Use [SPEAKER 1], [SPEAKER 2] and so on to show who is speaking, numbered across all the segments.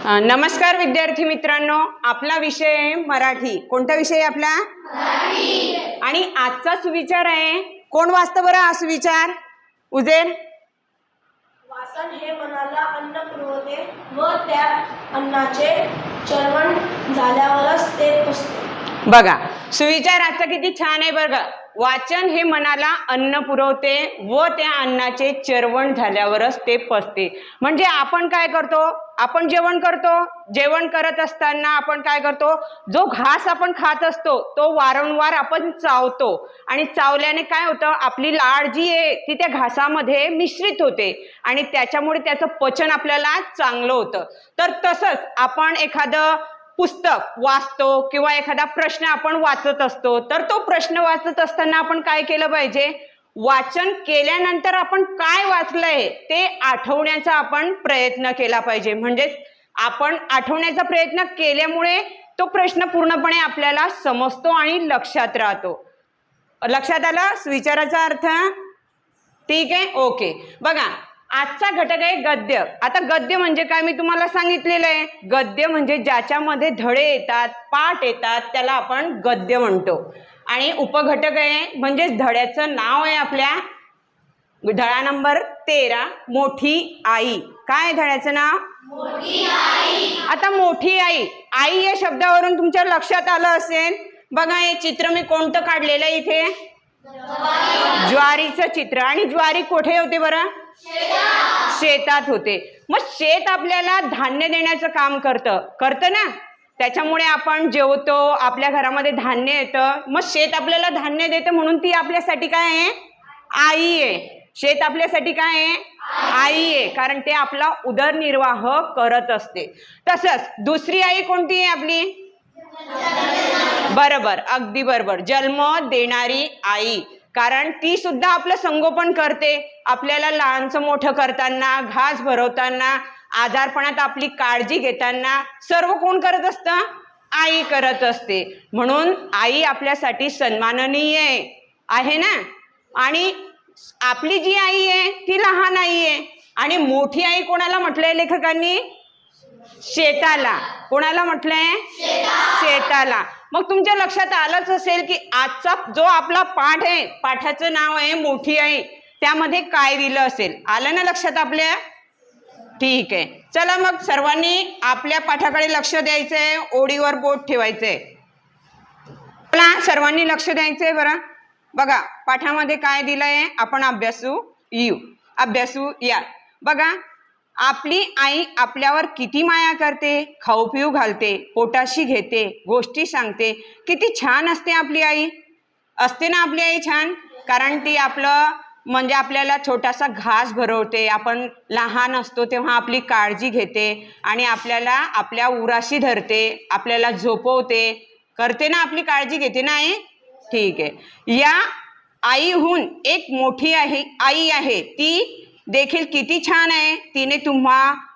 [SPEAKER 1] नमस्कार विद्यार्थी मित्रांनो, आपला विषय आहे मराठी। कोणता विषय आहे आपला? मराठी। आणि आजचा सुविचार आहे, कोण वाचतं बरं हा सुविचार? उजेर।
[SPEAKER 2] वाचन हे मनाला अन्न पुरवते व त्या अन्नाचे चर्वण झाल्यावरच ते पचते।
[SPEAKER 1] बघा, सुविचार आजचा किती छान आहे बघा। वाचन हे मनाला अन्न पुरवते व त्या अन्नाचे चर्वण झाल्यावरच ते पचते। म्हणजे आपण काय करतो? आपण जेवण करतो, जेवण करत असताना आपण काय करतो? जो घास आपण खात असतो तो वारंवार आपण चावतो आणि चावल्याने काय होतं? आपली लाळ जी आहे ती त्या घासामध्ये मिश्रित होते आणि त्याच्यामुळे त्याचं पचन आपल्याला चांगलं होतं। तर तसंच आपण एखादं पुस्तक वाचतो किंवा एखादा प्रश्न आपण वाचत असतो, तर तो प्रश्न वाचत असताना आपण काय केलं पाहिजे? वाचन केल्यानंतर आपण काय वाचलंय ते आठवण्याचा आपण प्रयत्न केला पाहिजे। म्हणजे आपण आठवण्याचा प्रयत्न केल्यामुळे तो प्रश्न पूर्णपणे आपल्याला समजतो आणि लक्षात राहतो। लक्षात आलं विचाराचा अर्थ? ठीक आहे, ओके। बघा, आजचा घटक आहे गद्य। आता गद्य म्हणजे काय मी तुम्हाला सांगितलेलं आहे। गद्य म्हणजे ज्याच्यामध्ये धडे येतात, पाठ येतात, त्याला आपण गद्य म्हणतो। आणि उपघटक आहे म्हणजे धड्याचं नाव आहे आपल्या धडा नंबर 13, मोठी आई। काय धड्याचं नाव? मोठी आई। आता मोठी आई, आई या शब्दावरून तुमच्या लक्षात आलं असेल। बघा, हे चित्र मी कोणतं काढलेलं आहे इथे? ज्वारीचं चित्र। आणि ज्वारी कुठे होते बरं? शेतात होते। मग शेत आपल्याला धान्य देण्याचं काम करतं ना। त्याच्यामुळे आपण जेवतो, आपल्या घरामध्ये धान्य येतं, मग शेत आपल्याला धान्य देतं, म्हणून ती आपल्यासाठी काय आहे? आई आहे। शेत आपल्यासाठी काय आहे? आई आहे, कारण ते आपला उदरनिर्वाह करत असते। तसंच दुसरी आई कोणती आहे आपली? बरोबर, अगदी बरोबर, जन्म देणारी आई। कारण ती सुद्धा आपलं संगोपन करते, आपल्याला लहानचं मोठं करताना, घास भरवताना, आजारपणात आपली काळजी घेताना सर्व कोण करत असतं? आई करत असते। म्हणून आई आपल्यासाठी सन्माननीय आहे ना। आणि आपली जी आई आहे ती लहान आई आहे आणि मोठी आई कोणाला म्हटलंय लेखकांनी? शेताला। कोणाला म्हटलंय? शेताला। मग तुमच्या लक्षात आलंच असेल की आजचा जो आपला पाठ आहे, पाठाचं नाव आहे मोठी आई, त्यामध्ये काय दिलं असेल? आलं ना लक्षात आपल्या? ठीक आहे, चला मग सर्वांनी आपल्या पाठाकडे लक्ष द्यायचंय, ओळीवर बोट ठेवायचंय। चला सर्वांनी लक्ष द्यायचंय बरं। बघा, पाठामध्ये काय दिलंय आपण अभ्यासू या। बघा, आपली आई आपल्यावर किती माया करते, खाऊ पिऊ घालते, पोटाशी घेते, गोष्टी सांगते। किती छान असते आपली आई। असते ना आपली आई छान? कारण ती आपलं म्हणजे आपल्याला छोटासा घास भरवते, आपण लहान असतो तेव्हा आपली काळजी घेते आणि आपल्याला आपल्या उराशी धरते, आपल्याला झोपवते, करते ना, आपली काळजी घेते ना आई? ठीक आहे। या आईहून एक मोठी आई आहे, ती देखील किती छान आहे। तिने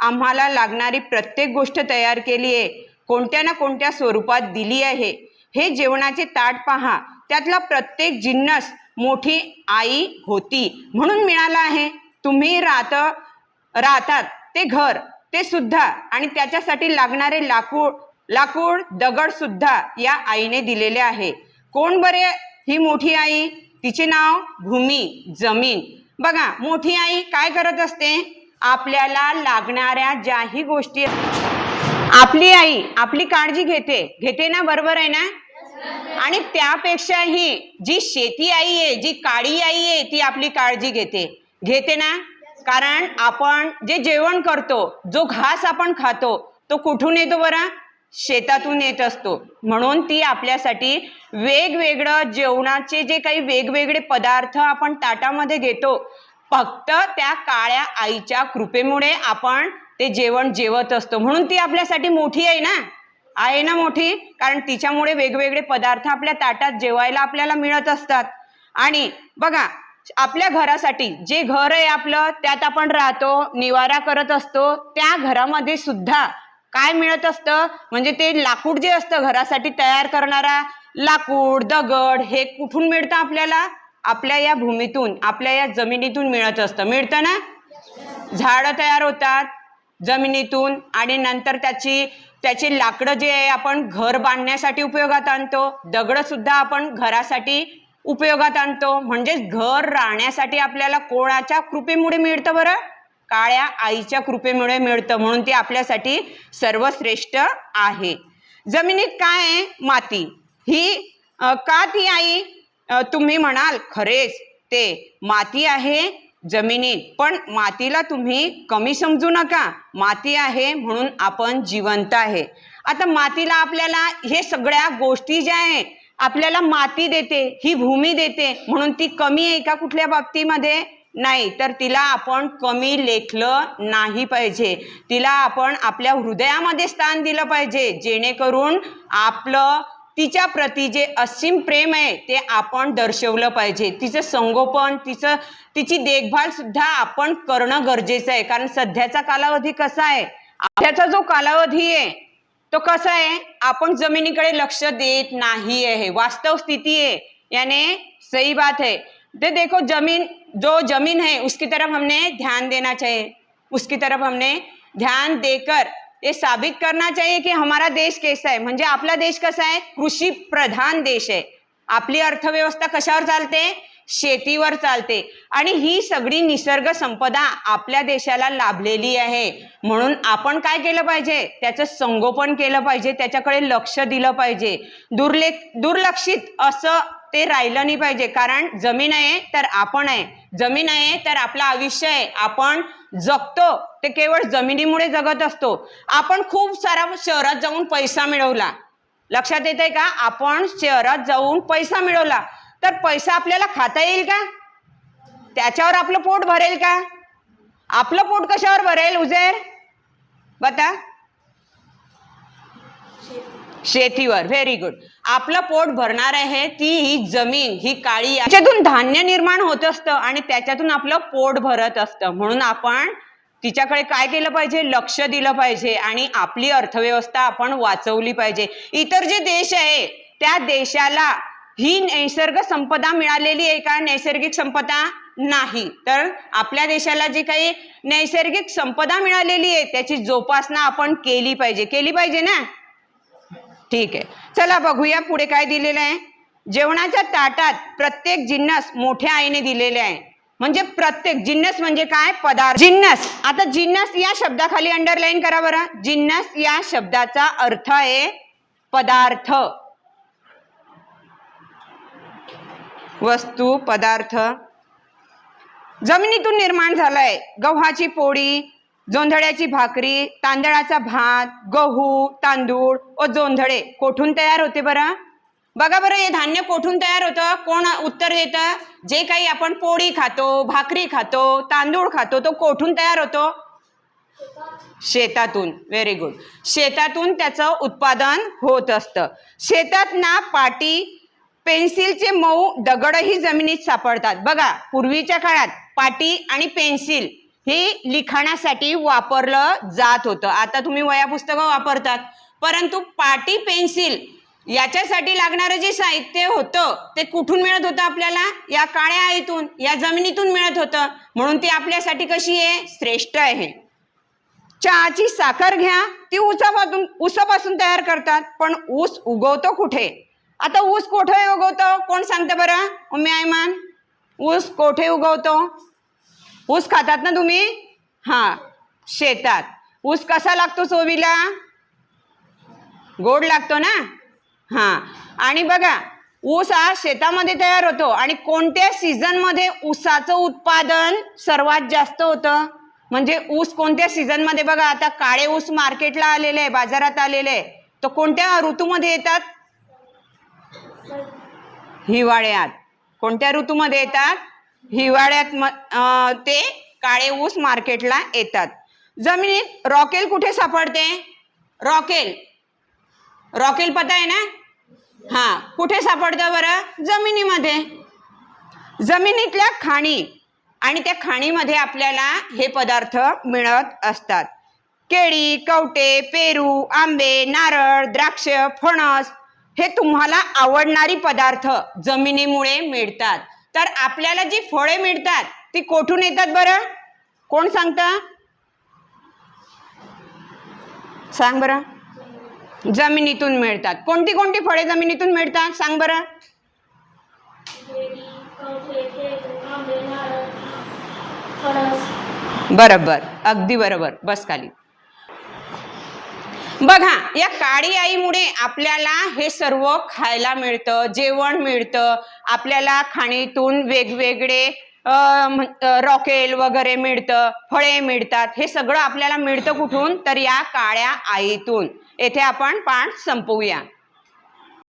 [SPEAKER 1] आम्हाला लागणारी प्रत्येक गोष्ट तयार केली आहे, कोणत्या ना कोणत्या स्वरूपात दिली आहे। हे जेवणाचे ताट पहा, त्यातला प्रत्येक जिन्नस मोठी आई होती म्हणून मिळाला आहे। तुम्ही राहतात ते घर, ते सुद्धा, आणि त्याच्यासाठी लागणारे लाकूड दगड सुद्धा या आईने दिलेले आहे। कोण बरे ही मोठी आई? तिचे नाव भूमी, जमीन। बघा, मोठी आई काय करत असते? आपल्याला लागणाऱ्या ज्याही गोष्टी, आपली आई आपली काळजी घेते ना, बरोबर आहे ना? आणि त्यापेक्षाही जी शेती आई आहे, जी काळी आई आहे, ती आपली काळजी घेते ना। कारण आपण जे जेवण करतो, जो घास आपण खातो, तो कुठून येतो बरं? शेतातून येत असतो। म्हणून ती आपल्यासाठी वेगवेगळं जेवणाचे जे काही वेगवेगळे पदार्थ आपण ताटामध्ये घेतो, फक्त त्या काळ्या आईच्या कृपेमुळे आपण ते जेवण जेवत असतो। म्हणून ती आपल्यासाठी मोठी आहे ना मोठी, कारण तिच्यामुळे वेगवेगळे पदार्थ आपल्या ताटात जेवायला आपल्याला मिळत असतात। आणि बघा, आपल्या घरासाठी जे घर आहे आपलं, त्यात आपण राहतो, निवारा करत असतो, त्या घरामध्ये सुद्धा काय मिळत असतं? म्हणजे ते लाकूड जे असतं घरासाठी तयार करणारा लाकूड, दगड, हे कुठून मिळतं आपल्याला? आपल्या या भूमीतून, आपल्या या जमिनीतून मिळत असतं। मिळतं ना? झाडं तयार होतात, जमिनीतून, आणि नंतर त्याची लाकडं जे आहे आपण घर बांधण्यासाठी उपयोगात आणतो, दगड सुद्धा आपण घरासाठी उपयोगात आणतो. म्हणजेच घर राहण्यासाठी आपल्याला कोणाच्या कृपेमुळे मिळतं बरं? काळ्या आईच्या कृपेमुळे मिळतं, म्हणून ती आपल्यासाठी सर्वश्रेष्ठ आहे. जमिनीत काय आहे? माती. ही का ती आई? तुम्ही म्हणाल खरेच ते माती आहे जमिनीत, पण मातीला तुम्ही कमी समजू नका. माती आहे म्हणून आपण जिवंत आहे. आता मातीला आपल्याला हे सगळ्या गोष्टी ज्या आहे आपल्याला माती देते, ही भूमी देते, म्हणून ती कमी आहे का कुठल्या बाबतीमध्ये? नाही. तर तिला आपण कमी लेखलं नाही पाहिजे. तिला आपण आपल्या हृदयामध्ये स्थान दिलं पाहिजे, जेणेकरून आपलं तिच्या प्रती जे असीम प्रेम आहे ते आपण दर्शवलं पाहिजे. तिचं संगोपन, तिची देखभाल सुद्धा आपण करणं गरजेचं आहे. कारण सध्याचा कालावधी कसा आहे, त्याचा जो कालावधी आहे तो कसा आहे, आपण जमिनीकडे लक्ष देत नाही आहे. वास्तव स्थिती है, यानी सही बात है. तो देखो जो जमीन है उसकी तरफ हमने ध्यान देना चाहिए, उसकी तरफ हमने ध्यान देकर ये साबित करना चाहिए की हमारा देश कैसा है. म्हणजे आपला देश कसा आहे? कृषी प्रधान देश आहे. आपली अर्थव्यवस्था कशावर चालते? शेतीवर चालते. आणि ही सगळी निसर्ग संपदा आपल्या देशाला लाभलेली आहे. म्हणून आपण काय केलं पाहिजे? त्याचं संगोपन केलं पाहिजे, त्याच्याकडे लक्ष दिलं पाहिजे. दुर्लक्षित असं ते राहिलं नाही पाहिजे. कारण जमीन आहे तर आपण आहे, जमीन आहे तर आपलं आयुष्य आहे. आपण जगतो ते केवळ जमिनीमुळे जगत असतो. आपण खूप सारा शहरात जाऊन पैसा मिळवला, लक्षात येतंय का? आपण शहरात जाऊन पैसा मिळवला तर पैसा आपल्याला खाता येईल का? त्याच्यावर आपलं पोट भरेल का? आपलं पोट कशावर भरेल उजेर? बता. शेतीवर. Very good. आपलं पोट भरणार आहे ती ही जमीन, ही काळी. त्याच्यातून धान्य निर्माण होत असतं आणि त्याच्यातून आपलं पोट भरत असतं. म्हणून आपण तिच्याकडे काय केलं पाहिजे? लक्ष दिलं पाहिजे आणि आपली अर्थव्यवस्था आपण वाचवली पाहिजे. इतर जे देश आहे त्या देशाला ही नैसर्गिक संपदा मिळालेली आहे का? नैसर्गिक संपदा नाही. तर आपल्या देशाला जी काही नैसर्गिक संपदा मिळालेली आहे त्याची जोपासना आपण केली पाहिजे ना. ठीक आहे, चला बघूया पुढे काय दिलेलं आहे. जेवणाच्या ताटात प्रत्येक जिन्नस मोठ्या आईने दिलेले आहे. म्हणजे प्रत्येक जिन्नस म्हणजे काय? पदार्थ. जिन्नस. आता जिन्नस या शब्दाखाली अंडरलाईन करा बरं. जिन्नस या शब्दाचा अर्थ आहे पदार्थ, वस्तू, पदार्थ. जमिनीतून निर्माण झालाय. गव्हाची पोळी, जोंधळ्याची भाकरी, तांदळाचा भात, गहू, तांदूळ व जोंधळे कोठून तयार होते बरं? बघा बरं, हे धान्य कोठून तयार होतं? कोण उत्तर देतं? जे काही आपण पोळी खातो, भाकरी खातो, तांदूळ खातो, तो कोठून तयार होतो? शेतातून. Very good. शेतातून त्याचं उत्पादन होत असतं. शेतात ना पाटी, पेन्सिलचे मऊ दगडही जमिनीत सापडतात. बघा, पूर्वीच्या काळात पाटी आणि पेन्सिल हे लिखाणासाठी वापरलं जात होतं. आता तुम्ही वह्या पुस्तकं वापरतात, परंतु पाटी, पेन्सिल याच्यासाठी लागणारं जे साहित्य होतं ते कुठून मिळत होतं आपल्याला? या काळ्या आईतून, या जमिनीतून मिळत होतं. म्हणून ती आपल्यासाठी कशी आहे? श्रेष्ठ आहे. चहाची साखर घ्या, ती ऊसापासून तयार करतात. पण ऊस उगवतो कुठे? आता ऊस कोठे उगवतो? कोण सांगतं बरं? उम्मी आयमान, ऊस कोठे उगवतो? ऊस खातात ना तुम्ही? हां, शेतात. ऊस कसा लागतो चवीला? गोड लागतो ना. हां, आणि बघा ऊस हा शेतामध्ये तयार होतो. आणि कोणत्या सीझनमध्ये ऊसाचं उत्पादन सर्वात जास्त होतं? म्हणजे ऊस कोणत्या सीझनमध्ये? बघा, आता काळे ऊस मार्केटला आलेले आहे, बाजारात आलेले आहे, तर कोणत्या ऋतूमध्ये येतात? हिवाळ्यात. कोणत्या ऋतूमध्ये येतात? हिवाळ्यात ते काळे ऊस मार्केटला येतात. जमिनीत रॉकेल कुठे सापडते? रॉकेल पता आहे ना? हां, कुठे सापडतं बरं? जमिनीमध्ये. जमिनीतल्या खाणी, आणि त्या खाणीमध्ये आपल्याला हे पदार्थ मिळत असतात. केळी, कवटे, पेरू, आंबे, नारळ, द्राक्ष, फणस हे तुम्हाला आवडणारी पदार्थ जमिनीमुळे मिळतात. तर आपल्याला जी फळे मिळतात ती कोठून येतात बरं? कोण सांगतं? सांग बरं. जमिनीतून मिळतात. कोणती कोणती फळे जमिनीतून मिळतात सांग बरं. बरोबर, अगदी बरोबर. बस खाली. बघा, या काळी आईमुळे आपल्याला हे सर्व खायला मिळतं, जेवण मिळतं. आपल्याला खाणीतून वेगवेगळे रॉकेल वगैरे मिळतं, फळे मिळतात. हे सगळं आपल्याला मिळतं कुठून? तर या काळ्या आईतून. येथे आपण पाठ संपवूया.